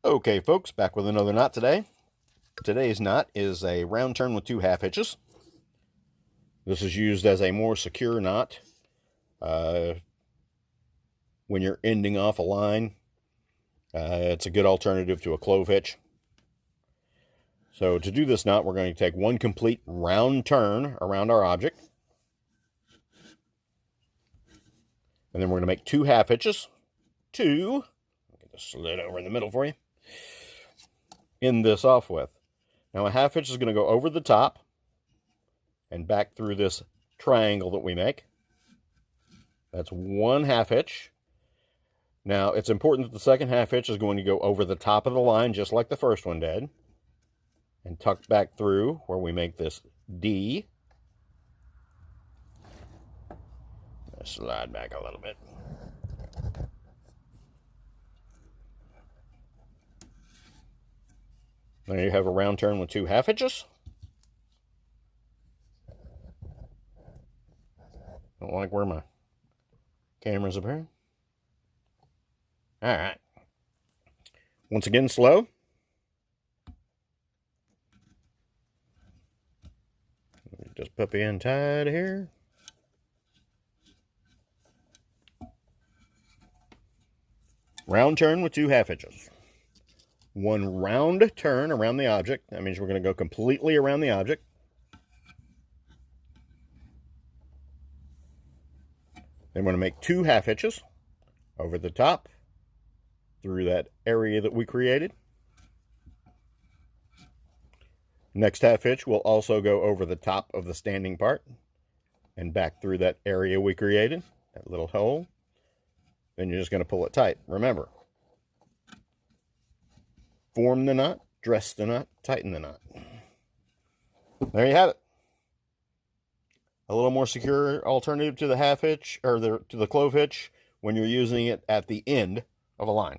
Okay, folks, back with another knot today. Today's knot is a round turn with 2 half hitches. This is used as a more secure knot when you're ending off a line. It's a good alternative to a clove hitch. So to do this knot, we're going to take one complete round turn around our object. And then we're going to make 2 half hitches. 2. I'll get this slid over in the middle for you. End this off with. Now a half hitch is going to go over the top and back through this triangle that we make. That's 1 half hitch. Now it's important that the second half hitch is going to go over the top of the line just like the first one did and tuck back through where we make this D. Slide back a little bit. There you have a round turn with 2 half hitches. Don't like where my camera's appearing. All right. Once again, slow. Just puppy in tight here. Round turn with 2 half hitches. 1 round turn around the object. That means we're going to go completely around the object. Then we're going to make 2 half hitches over the top through that area that we created. Next half hitch will also go over the top of the standing part and back through that area we created, that little hole. Then you're just going to pull it tight. Remember, form the knot, dress the knot, tighten the knot. There you have it. A little more secure alternative to the half hitch or to the clove hitch when you're using it at the end of a line.